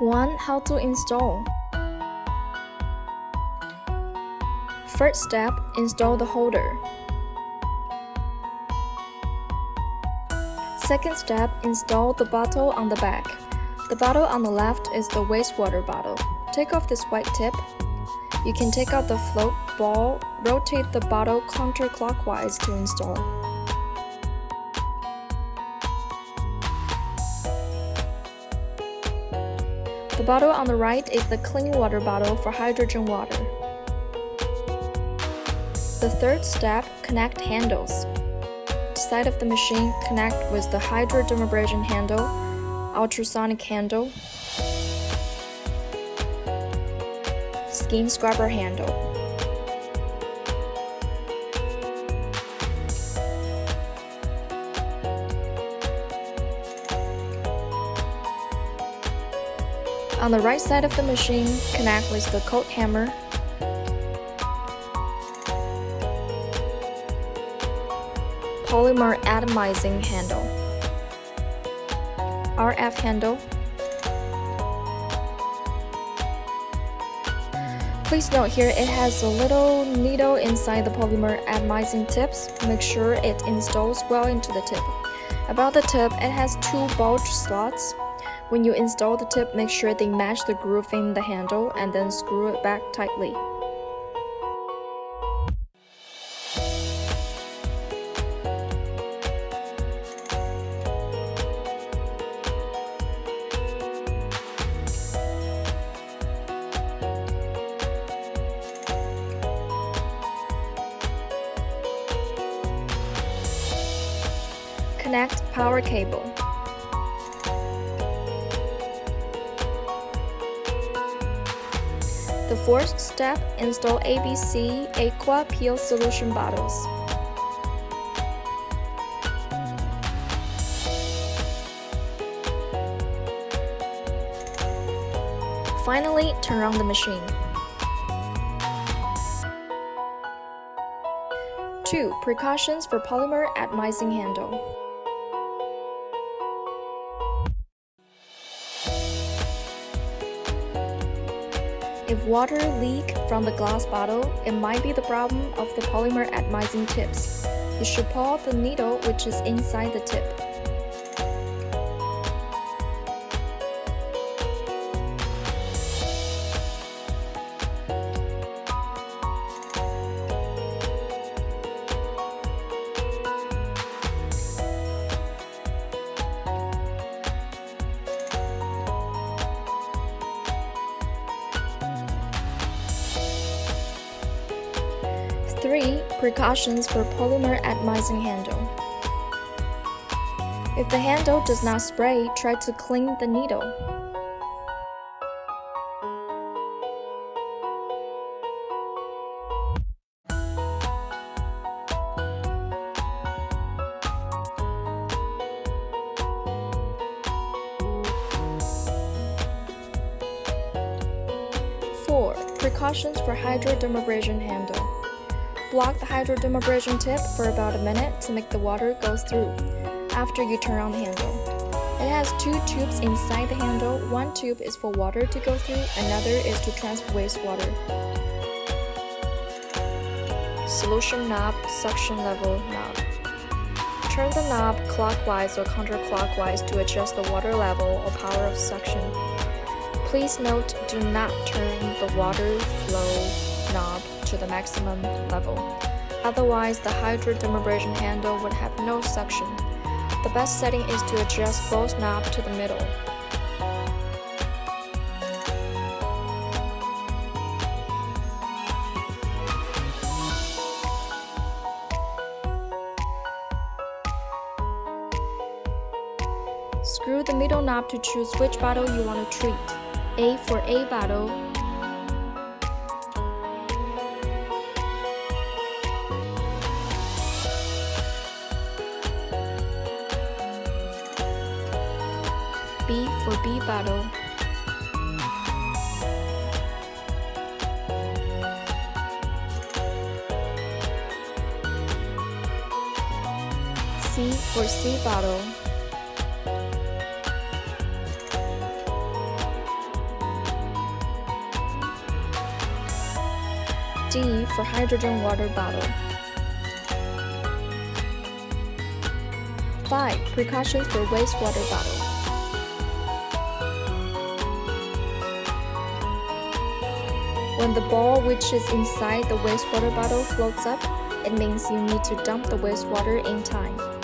1. How to install. First step, install the holder. Second step, install the bottle on the back. The bottle on the left is the wastewater bottle. Take off this white tip. You can take out the float ball, rotate the bottle counterclockwise to install. The bottle on the right is the clean water bottle for hydrogen water. The third step, connect handles. The side of the machine connect with the hydrodermabrasion handle, ultrasonic handle, skin scrubber handle. On the right side of the machine, connect with the coat hammer, polymer atomizing handle, RF handle. Please note here it has a little needle inside the polymer atomizing tips. Make sure it installs well into the tip. About the tip, it has 2 bulge slots. When you install the tip, make sure they match the groove in the handle and then screw it back tightly. Connect power cable. The fourth step, install ABC Aqua Peel solution bottles. Finally, turn on the machine. 2. Precautions for polymer atomizing handle. If water leaks from the glass bottle, it might be the problem of the polymer atomizing tips. You should pull out the needle which is inside the tip. Three. Precautions for polymer atomizing handle. If the handle does not spray, try to clean the needle. Four. Precautions for hydrodermabrasion handle. Block the hydrodermabrasion tip for about a minute to make the water go through after you turn on the handle. It has 2 tubes inside the handle. One tube is for water to go through, another is to transfer wastewater. Solution knob, suction level knob. Turn the knob clockwise or counterclockwise to adjust the water level or power of suction. Please note, do not turn the water flow knob to the maximum level. Otherwise, the hydrodermabrasion handle would have no suction. The best setting is to adjust both knobs to the middle. Screw the middle knob to choose which bottle you want to treat. A for A bottle, B for B bottle, C for C bottle, D for hydrogen water bottle. 5. Precautions for wastewater bottle. When the ball which is inside the wastewater bottle floats up, it means you need to dump the wastewater in time.